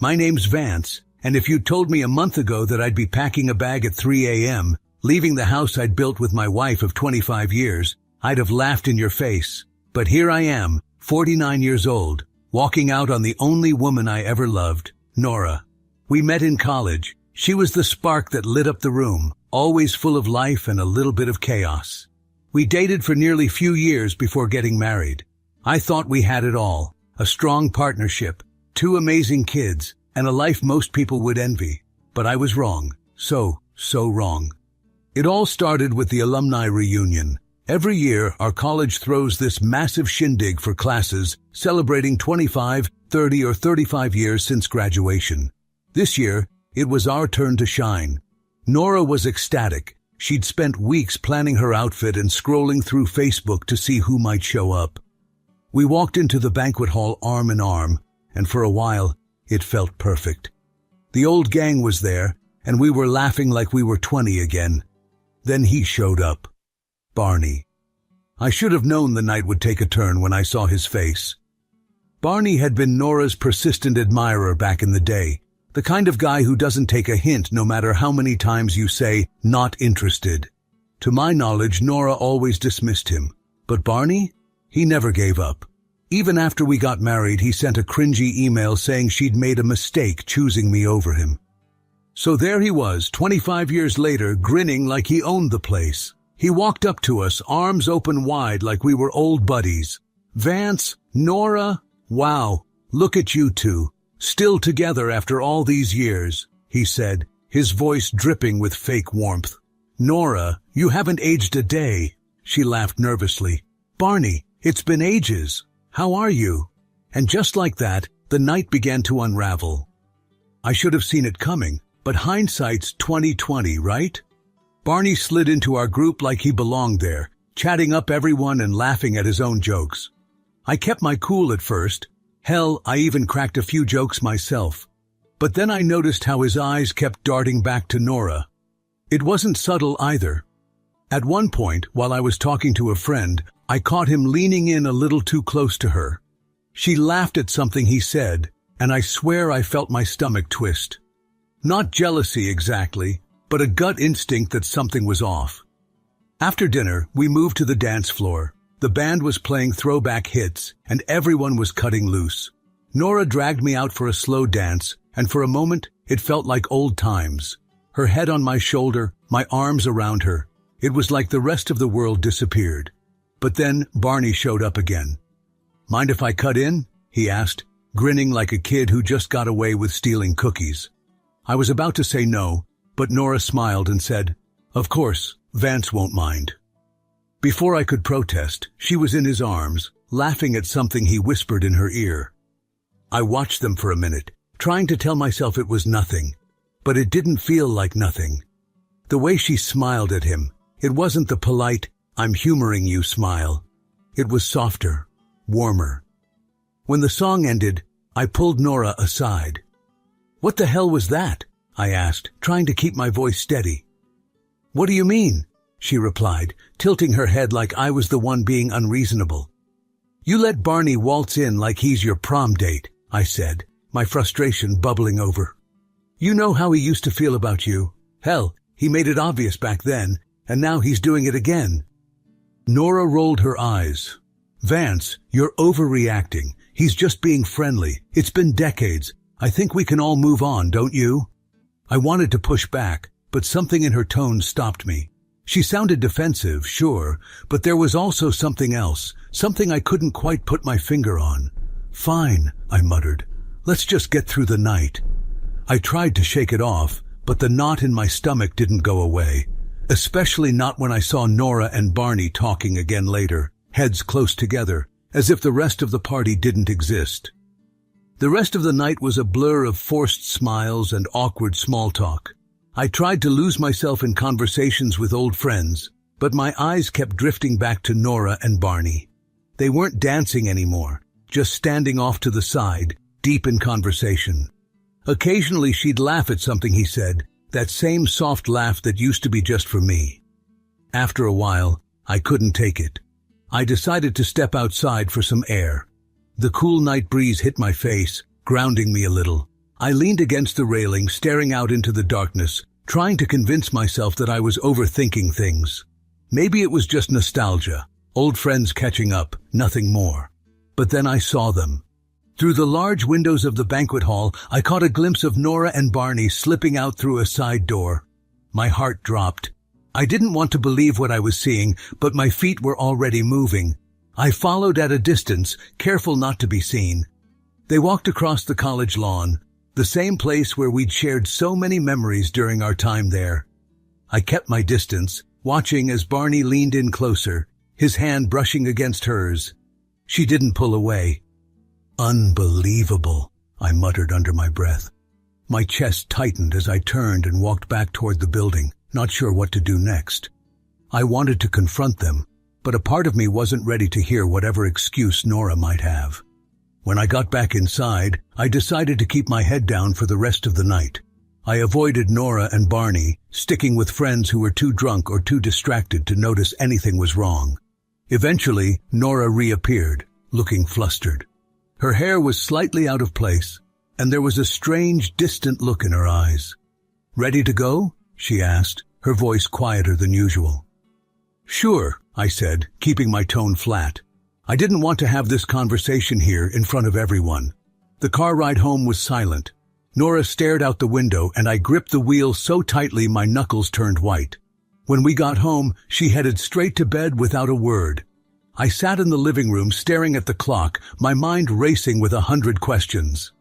My name's Vance, and if you'd told me a month ago that I'd be packing a bag at 3 a.m., leaving the house I'd built with my wife of 25 years, I'd have laughed in your face. But here I am, 49 years old, walking out on the only woman I ever loved, Nora. We met in college. She was the spark that lit up the room, always full of life and a little bit of chaos. We dated for nearly few years before getting married. I thought we had it all, a strong partnership, 2 amazing kids, and a life most people would envy. But I was wrong. So wrong. It all started with the alumni reunion. Every year, our college throws this massive shindig for classes celebrating 25, 30, or 35 years since graduation. This year, it was our turn to shine. Nora was ecstatic. She'd spent weeks planning her outfit and scrolling through Facebook to see who might show up. We walked into the banquet hall arm in arm, and for a while, it felt perfect. The old gang was there, and we were laughing like we were 20 again. Then he showed up. Barney. I should have known the night would take a turn when I saw his face. Barney had been Nora's persistent admirer back in the day, the kind of guy who doesn't take a hint no matter how many times you say, "not interested." To my knowledge, Nora always dismissed him. But Barney? He never gave up. Even after we got married, he sent a cringy email saying she'd made a mistake choosing me over him. So there he was, 25 years later, grinning like he owned the place. He walked up to us, arms open wide like we were old buddies. "Vance, Nora, wow, look at you two, still together after all these years," he said, his voice dripping with fake warmth. "Nora, you haven't aged a day," she laughed nervously. "Barney, it's been ages. How are you?" And just like that, the night began to unravel. I should have seen it coming, but hindsight's 20/20, right? Barney slid into our group like he belonged there, chatting up everyone and laughing at his own jokes. I kept my cool at first. Hell, I even cracked a few jokes myself. But then I noticed how his eyes kept darting back to Nora. It wasn't subtle either. At one point, while I was talking to a friend, I caught him leaning in a little too close to her. She laughed at something he said, and I swear I felt my stomach twist. Not jealousy exactly, but a gut instinct that something was off. After dinner, we moved to the dance floor. The band was playing throwback hits, and everyone was cutting loose. Nora dragged me out for a slow dance, and for a moment, it felt like old times. Her head on my shoulder, my arms around her. It was like the rest of the world disappeared. But then Barney showed up again. "Mind if I cut in?" he asked, grinning like a kid who just got away with stealing cookies. I was about to say no, but Nora smiled and said, "Of course, Vance won't mind." Before I could protest, she was in his arms, laughing at something he whispered in her ear. I watched them for a minute, trying to tell myself it was nothing, but it didn't feel like nothing. The way she smiled at him, it wasn't the polite, "I'm humoring you" smile. It was softer, warmer. When the song ended, I pulled Nora aside. "What the hell was that?" I asked, trying to keep my voice steady. "What do you mean?" she replied, tilting her head like I was the one being unreasonable. "You let Barney waltz in like he's your prom date," I said, my frustration bubbling over. "You know how he used to feel about you. Hell, he made it obvious back then, and now he's doing it again." Nora rolled her eyes. "Vance, you're overreacting. He's just being friendly. It's been decades. I think we can all move on, don't you?" I wanted to push back, but something in her tone stopped me. She sounded defensive, sure, but there was also something else, something I couldn't quite put my finger on. "Fine," I muttered. "Let's just get through the night." I tried to shake it off, but the knot in my stomach didn't go away, especially not when I saw Nora and Barney talking again later, heads close together, as if the rest of the party didn't exist. The rest of the night was a blur of forced smiles and awkward small talk. I tried to lose myself in conversations with old friends, but my eyes kept drifting back to Nora and Barney. They weren't dancing anymore, just standing off to the side, deep in conversation. Occasionally she'd laugh at something he said, that same soft laugh that used to be just for me. After a while, I couldn't take it. I decided to step outside for some air. The cool night breeze hit my face, grounding me a little. I leaned against the railing, staring out into the darkness, trying to convince myself that I was overthinking things. Maybe it was just nostalgia, old friends catching up, nothing more. But then I saw them. Through the large windows of the banquet hall, I caught a glimpse of Nora and Barney slipping out through a side door. My heart dropped. I didn't want to believe what I was seeing, but my feet were already moving. I followed at a distance, careful not to be seen. They walked across the college lawn, the same place where we'd shared so many memories during our time there. I kept my distance, watching as Barney leaned in closer, his hand brushing against hers. She didn't pull away. Unbelievable, I muttered under my breath. My chest tightened as I turned and walked back toward the building, not sure what to do next. I wanted to confront them, but a part of me wasn't ready to hear whatever excuse Nora might have. When I got back inside, I decided to keep my head down for the rest of the night. I avoided Nora and Barney, sticking with friends who were too drunk or too distracted to notice anything was wrong. Eventually, Nora reappeared, looking flustered. Her hair was slightly out of place, and there was a strange, distant look in her eyes. "Ready to go?" she asked, her voice quieter than usual. "Sure," I said, keeping my tone flat. I didn't want to have this conversation here in front of everyone. The car ride home was silent. Nora stared out the window, and I gripped the wheel so tightly my knuckles turned white. When we got home, she headed straight to bed without a word. I sat in the living room staring at the clock, my mind racing with 100 questions.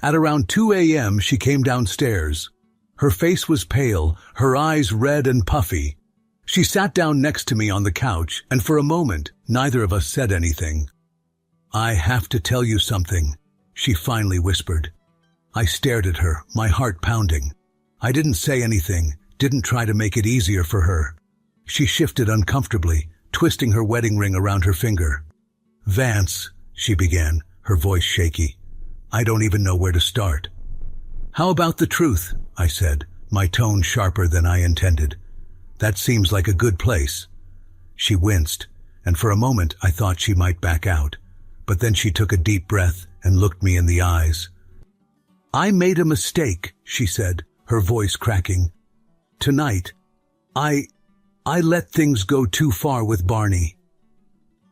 At around 2 a.m., she came downstairs. Her face was pale, her eyes red and puffy. She sat down next to me on the couch, and for a moment, neither of us said anything. "I have to tell you something," she finally whispered. I stared at her, my heart pounding. I didn't say anything, didn't try to make it easier for her. She shifted uncomfortably, twisting her wedding ring around her finger. "Vance," she began, her voice shaky. "I don't even know where to start." "How about the truth?" I said, my tone sharper than I intended. "That seems like a good place." She winced, and for a moment I thought she might back out. But then she took a deep breath and looked me in the eyes. "I made a mistake," she said, her voice cracking. "Tonight, I let things go too far with Barney."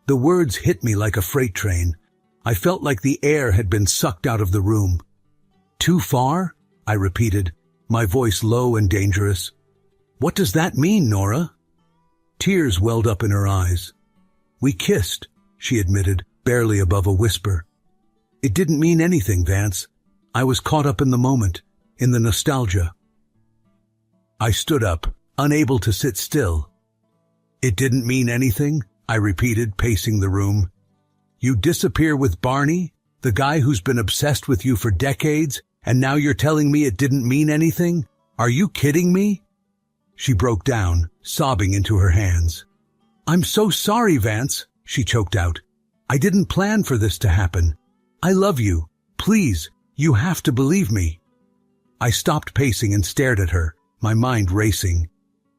The words hit me like a freight train. I felt like the air had been sucked out of the room. "Too far?" I repeated, my voice low and dangerous. "What does that mean, Nora?" Tears welled up in her eyes. "We kissed," she admitted, barely above a whisper. "It didn't mean anything, Vance. I was caught up in the moment, in the nostalgia." I stood up, unable to sit still. "It didn't mean anything?" I repeated, pacing the room. "You disappear with Barney, the guy who's been obsessed with you for decades, and now you're telling me it didn't mean anything? Are you kidding me?" She broke down, sobbing into her hands. "I'm so sorry, Vance," she choked out. "I didn't plan for this to happen. I love you. Please, you have to believe me." I stopped pacing and stared at her, my mind racing.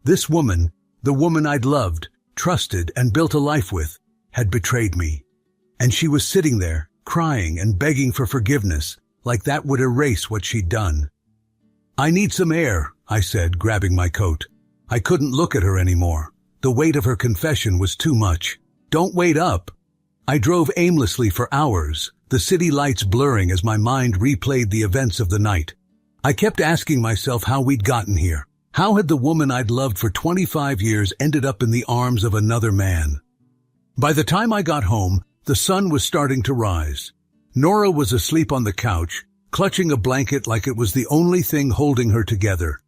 This woman, the woman I'd loved, trusted, and built a life with, had betrayed me. And she was sitting there, crying and begging for forgiveness, like that would erase what she'd done. "I need some air," I said, grabbing my coat. I couldn't look at her anymore. The weight of her confession was too much. "Don't wait up." I drove aimlessly for hours, the city lights blurring as my mind replayed the events of the night. I kept asking myself how we'd gotten here. How had the woman I'd loved for 25 years ended up in the arms of another man? By the time I got home, the sun was starting to rise. Nora was asleep on the couch, clutching a blanket like it was the only thing holding her together.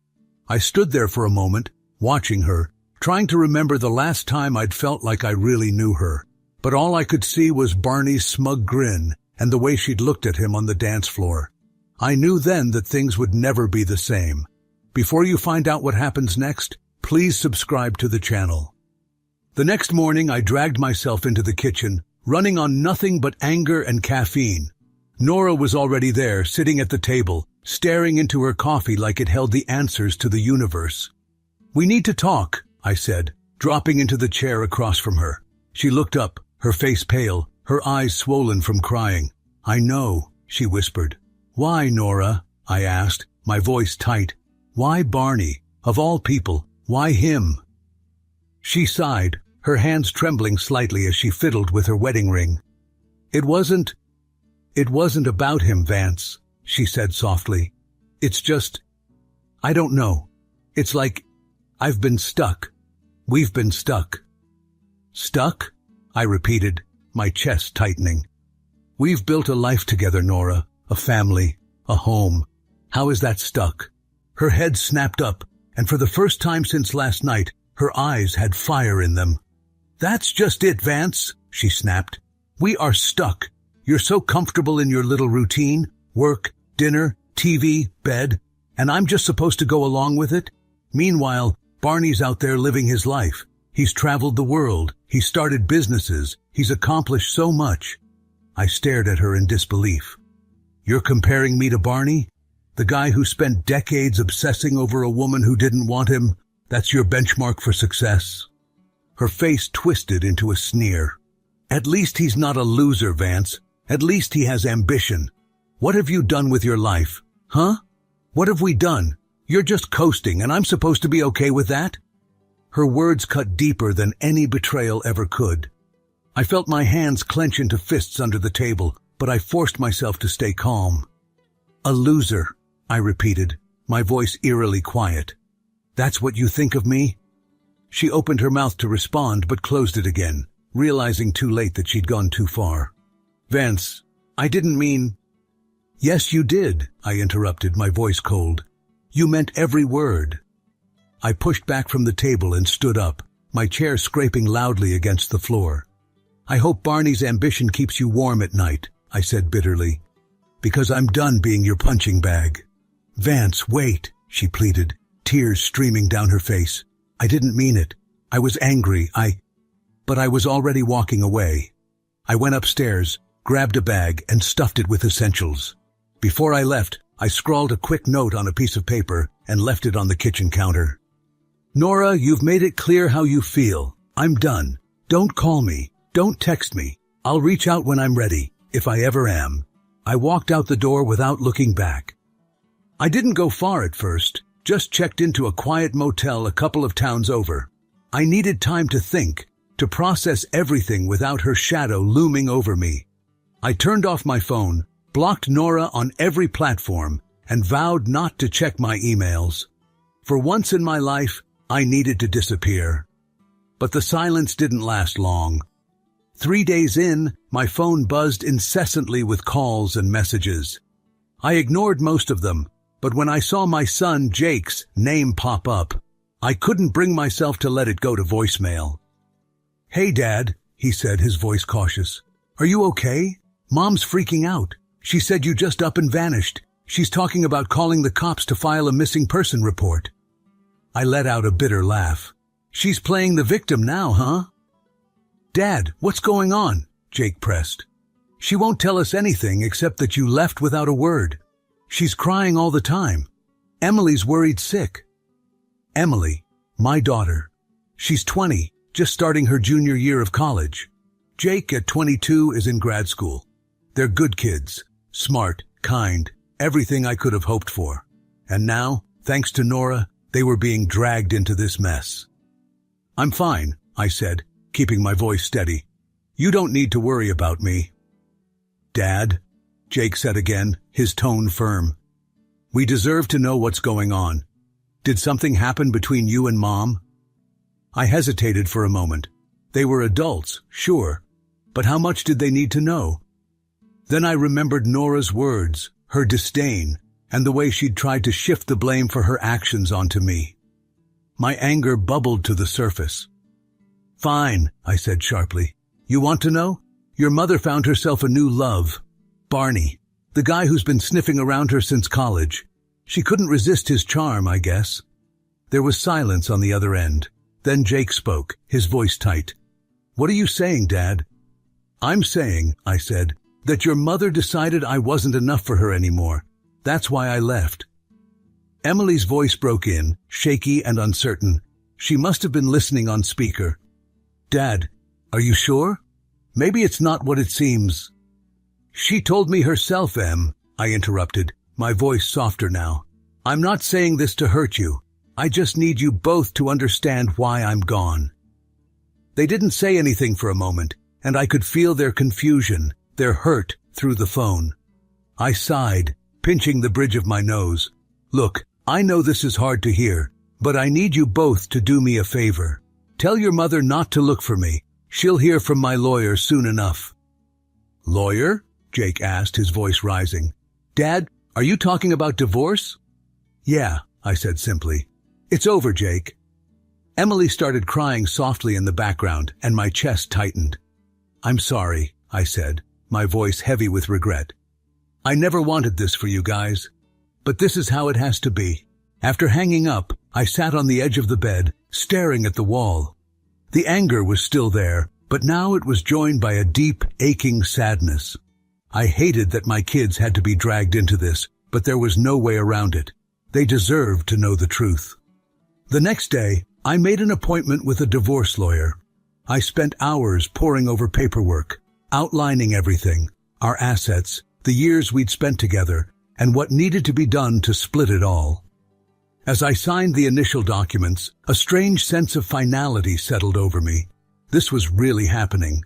I stood there for a moment, watching her, trying to remember the last time I'd felt like I really knew her. But all I could see was Barney's smug grin and the way she'd looked at him on the dance floor. I knew then that things would never be the same. Before you find out what happens next, please subscribe to the channel. The next morning, I dragged myself into the kitchen, running on nothing but anger and caffeine. Nora was already there, sitting at the table, staring into her coffee like it held the answers to the universe. "We need to talk," I said, dropping into the chair across from her. She looked up, her face pale, her eyes swollen from crying. "I know," she whispered. "Why, Nora?" I asked, my voice tight. Why Barney? Of all people, why him? She sighed, her hands trembling slightly as she fiddled with her wedding ring. It wasn't about him, Vance, she said softly. It's just, I don't know. It's like, I've been stuck. We've been stuck. Stuck? I repeated, my chest tightening. We've built a life together, Nora, a family, a home. How is that stuck? Her head snapped up, and for the first time since last night, her eyes had fire in them. That's just it, Vance, she snapped. We are stuck. You're so comfortable in your little routine, work, dinner, TV, bed, and I'm just supposed to go along with it? Meanwhile, Barney's out there living his life. He's traveled the world. He's started businesses. He's accomplished so much. I stared at her in disbelief. You're comparing me to Barney? The guy who spent decades obsessing over a woman who didn't want him? That's your benchmark for success? Her face twisted into a sneer. At least he's not a loser, Vance. At least he has ambition. What have you done with your life? Huh? What have we done? You're just coasting, and I'm supposed to be okay with that? Her words cut deeper than any betrayal ever could. I felt my hands clench into fists under the table, but I forced myself to stay calm. A loser, I repeated, my voice eerily quiet. That's what you think of me? She opened her mouth to respond, but closed it again, realizing too late that she'd gone too far. Vance, I didn't mean... Yes, you did, I interrupted, my voice cold. You meant every word. I pushed back from the table and stood up, my chair scraping loudly against the floor. I hope Barney's ambition keeps you warm at night, I said bitterly, because I'm done being your punching bag. Vance, wait, she pleaded, tears streaming down her face. I didn't mean it. I was angry, but I was already walking away. I went upstairs, grabbed a bag, and stuffed it with essentials. Before I left, I scrawled a quick note on a piece of paper and left it on the kitchen counter. Nora, you've made it clear how you feel. I'm done. Don't call me. Don't text me. I'll reach out when I'm ready, if I ever am. I walked out the door without looking back. I didn't go far at first, just checked into a quiet motel a couple of towns over. I needed time to think, to process everything without her shadow looming over me. I turned off my phone, blocked Nora on every platform, and vowed not to check my emails. For once in my life, I needed to disappear. But the silence didn't last long. 3 days in, my phone buzzed incessantly with calls and messages. I ignored most of them, but when I saw my son Jake's name pop up, I couldn't bring myself to let it go to voicemail. Hey, Dad, he said, his voice cautious. Are you okay? Mom's freaking out. She said you just up and vanished. She's talking about calling the cops to file a missing person report. I let out a bitter laugh. She's playing the victim now, huh? Dad, what's going on? Jake pressed. She won't tell us anything except that you left without a word. She's crying all the time. Emily's worried sick. Emily, my daughter. She's 20, just starting her junior year of college. Jake, at 22, is in grad school. They're good kids, smart, kind, everything I could have hoped for. And now, thanks to Nora, they were being dragged into this mess. I'm fine, I said, keeping my voice steady. You don't need to worry about me. Dad, Jake said again, his tone firm. We deserve to know what's going on. Did something happen between you and Mom? I hesitated for a moment. They were adults, sure, but how much did they need to know? Then I remembered Nora's words, her disdain, and the way she'd tried to shift the blame for her actions onto me. My anger bubbled to the surface. Fine, I said sharply. You want to know? Your mother found herself a new love. Barney, the guy who's been sniffing around her since college. She couldn't resist his charm, I guess. There was silence on the other end. Then Jake spoke, his voice tight. What are you saying, Dad? I'm saying, I said, that your mother decided I wasn't enough for her anymore. That's why I left. Emily's voice broke in, shaky and uncertain. She must have been listening on speaker. Dad, are you sure? Maybe it's not what it seems. She told me herself, Em, I interrupted, my voice softer now. "I'm not saying this to hurt you. I just need you both to understand why I'm gone." They didn't say anything for a moment, and I could feel their confusion, their hurt, through the phone. I sighed, pinching the bridge of my nose. "Look, I know this is hard to hear, but I need you both to do me a favor. Tell your mother not to look for me. She'll hear from my lawyer soon enough." "Lawyer?" Jake asked, his voice rising. "Dad, are you talking about divorce?" "Yeah," I said simply. "It's over, Jake." Emily started crying softly in the background, and my chest tightened. "I'm sorry," I said, my voice heavy with regret. "I never wanted this for you guys, but this is how it has to be." After hanging up, I sat on the edge of the bed, staring at the wall. The anger was still there, but now it was joined by a deep, aching sadness. I hated that my kids had to be dragged into this, but there was no way around it. They deserved to know the truth. The next day, I made an appointment with a divorce lawyer. I spent hours poring over paperwork, outlining everything, our assets, the years we'd spent together, and what needed to be done to split it all. As I signed the initial documents, a strange sense of finality settled over me. This was really happening.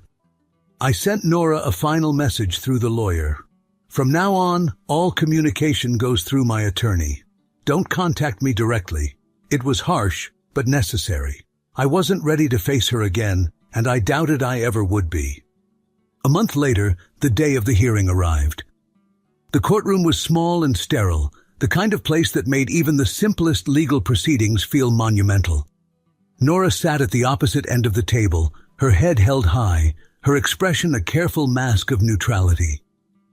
I sent Nora a final message through the lawyer. "From now on, all communication goes through my attorney. Don't contact me directly." It was harsh, but necessary. I wasn't ready to face her again, and I doubted I ever would be. A month later, the day of the hearing arrived. The courtroom was small and sterile, the kind of place that made even the simplest legal proceedings feel monumental. Nora sat at the opposite end of the table, her head held high, her expression a careful mask of neutrality.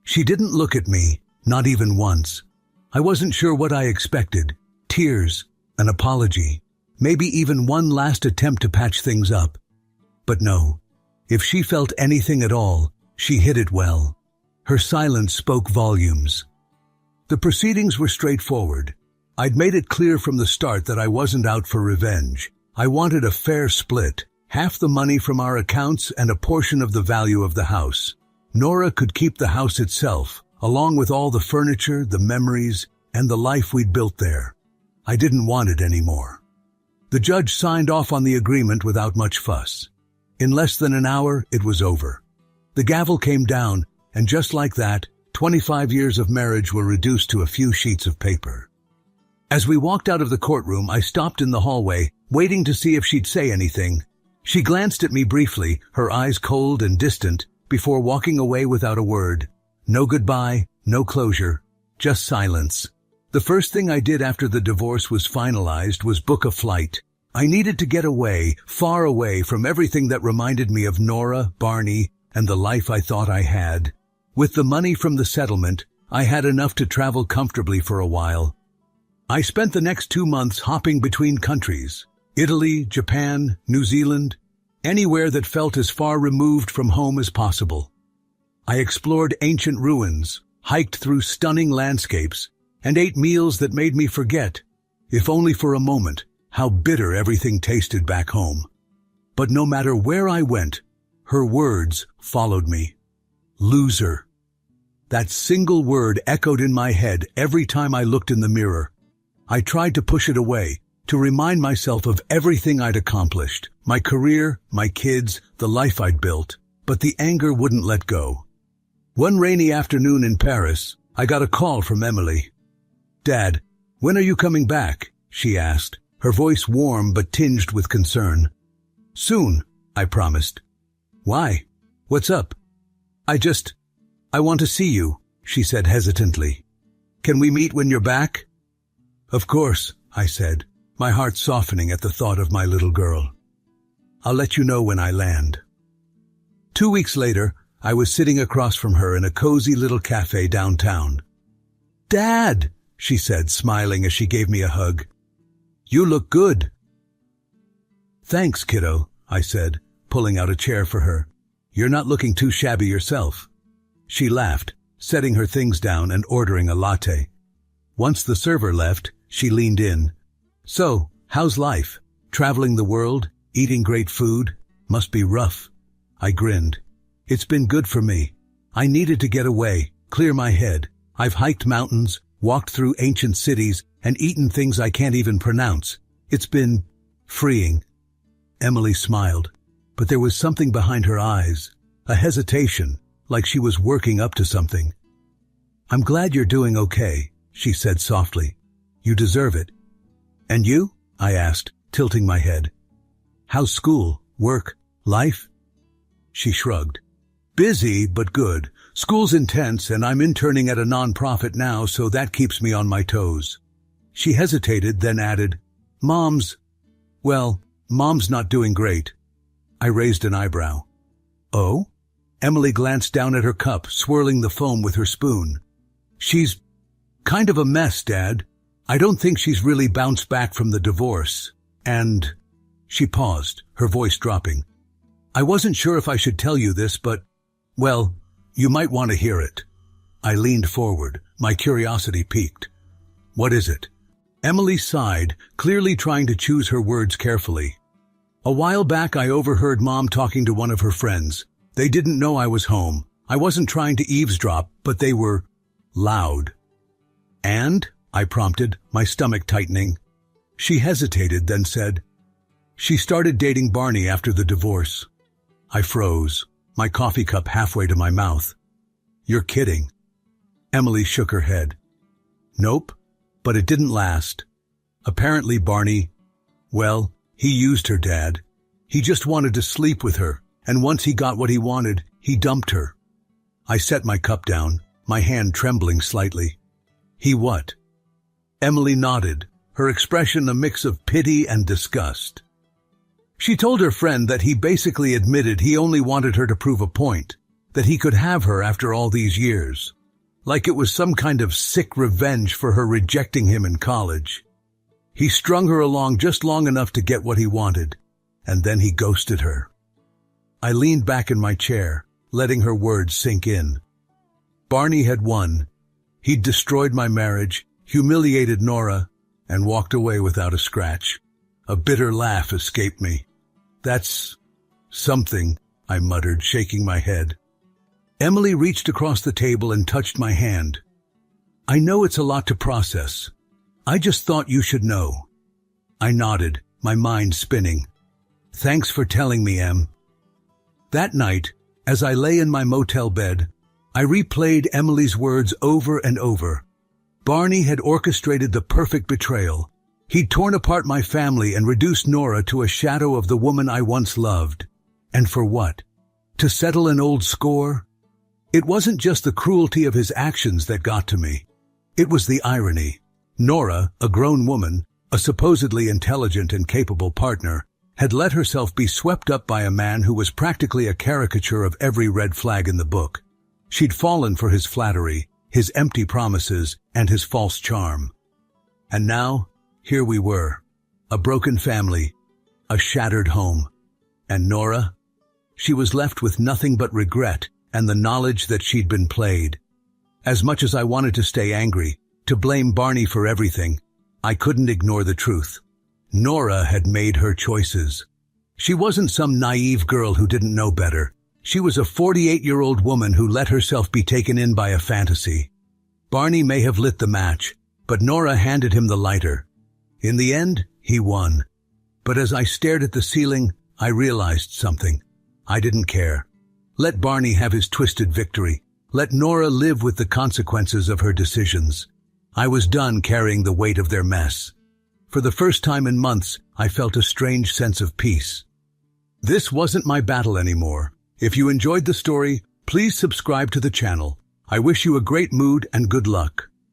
She didn't look at me, not even once. I wasn't sure what I expected. Tears, an apology, maybe even one last attempt to patch things up. But no, if she felt anything at all, she hid it well. Her silence spoke volumes. The proceedings were straightforward. I'd made it clear from the start that I wasn't out for revenge. I wanted a fair split, half the money from our accounts and a portion of the value of the house. Nora could keep the house itself, along with all the furniture, the memories, and the life we'd built there. I didn't want it anymore. The judge signed off on the agreement without much fuss. In less than an hour, it was over. The gavel came down, and just like that, 25 years of marriage were reduced to a few sheets of paper. As we walked out of the courtroom, I stopped in the hallway, waiting to see if she'd say anything. She glanced at me briefly, her eyes cold and distant, before walking away without a word. No goodbye, no closure, just silence. The first thing I did after the divorce was finalized was book a flight. I needed to get away, far away from everything that reminded me of Nora, Barney, and the life I thought I had. With the money from the settlement, I had enough to travel comfortably for a while. I spent the next 2 months hopping between countries. Italy, Japan, New Zealand, anywhere that felt as far removed from home as possible. I explored ancient ruins, hiked through stunning landscapes, and ate meals that made me forget, if only for a moment, how bitter everything tasted back home. But no matter where I went, her words followed me. Loser. That single word echoed in my head every time I looked in the mirror. I tried to push it away, to remind myself of everything I'd accomplished, my career, my kids, the life I'd built, but the anger wouldn't let go. One rainy afternoon in Paris, I got a call from Emily. "Dad, when are you coming back?" she asked, her voice warm but tinged with concern. "Soon," I promised. "Why? What's up?" I want to see you," she said hesitantly. "Can we meet when you're back?" "Of course," I said, my heart softening at the thought of my little girl. "I'll let you know when I land." 2 weeks later, I was sitting across from her in a cozy little cafe downtown. "Dad," she said, smiling as she gave me a hug. "You look good." "Thanks, kiddo," I said, pulling out a chair for her. "You're not looking too shabby yourself." She laughed, setting her things down and ordering a latte. Once the server left, she leaned in. "So, how's life? Traveling the world? Eating great food? Must be rough." I grinned. "It's been good for me. I needed to get away, clear my head. I've hiked mountains, walked through ancient cities, and eaten things I can't even pronounce. It's been freeing. Emily smiled, but there was something behind her eyes, a hesitation, like she was working up to something. I'm glad you're doing okay, she said softly. You deserve it. And you? I asked, tilting my head. How's school, work, life? She shrugged. Busy, but good. School's intense, and I'm interning at a nonprofit now, so that keeps me on my toes. She hesitated, then added, Mom's not doing great. I raised an eyebrow. Oh? Emily glanced down at her cup, swirling the foam with her spoon. She's kind of a mess, Dad. I don't think she's really bounced back from the divorce. And she paused, her voice dropping. I wasn't sure if I should tell you this, but, well, you might want to hear it. I leaned forward, my curiosity piqued. What is it? Emily sighed, clearly trying to choose her words carefully. A while back I overheard Mom talking to one of her friends. They didn't know I was home. I wasn't trying to eavesdrop, but they were loud. And? I prompted, my stomach tightening. She hesitated, then said, She started dating Barney after the divorce. I froze, my coffee cup halfway to my mouth. You're kidding. Emily shook her head. Nope, but it didn't last. Apparently Barney, well, he used her, Dad. He just wanted to sleep with her, and once he got what he wanted, he dumped her. I set my cup down, my hand trembling slightly. He what? Emily nodded, her expression a mix of pity and disgust. She told her friend that he basically admitted he only wanted her to prove a point, that he could have her after all these years. Like it was some kind of sick revenge for her rejecting him in college. He strung her along just long enough to get what he wanted, and then he ghosted her. I leaned back in my chair, letting her words sink in. Barney had won. He'd destroyed my marriage, humiliated Nora, and walked away without a scratch. A bitter laugh escaped me. That's something, I muttered, shaking my head. Emily reached across the table and touched my hand. I know it's a lot to process. I just thought you should know. I nodded, my mind spinning. Thanks for telling me, Em. That night, as I lay in my motel bed, I replayed Emily's words over and over. Barney had orchestrated the perfect betrayal. He'd torn apart my family and reduced Nora to a shadow of the woman I once loved. And for what? To settle an old score? It wasn't just the cruelty of his actions that got to me. It was the irony. Nora, a grown woman, a supposedly intelligent and capable partner, had let herself be swept up by a man who was practically a caricature of every red flag in the book. She'd fallen for his flattery, his empty promises, and his false charm. And now, here we were, a broken family, a shattered home. And Nora? She was left with nothing but regret and the knowledge that she'd been played. As much as I wanted to stay angry, to blame Barney for everything, I couldn't ignore the truth. Nora had made her choices. She wasn't some naive girl who didn't know better. She was a 48-year-old woman who let herself be taken in by a fantasy. Barney may have lit the match, but Nora handed him the lighter. In the end, he won. But as I stared at the ceiling, I realized something. I didn't care. Let Barney have his twisted victory. Let Nora live with the consequences of her decisions. I was done carrying the weight of their mess. For the first time in months, I felt a strange sense of peace. This wasn't my battle anymore. If you enjoyed the story, please subscribe to the channel. I wish you a great mood and good luck.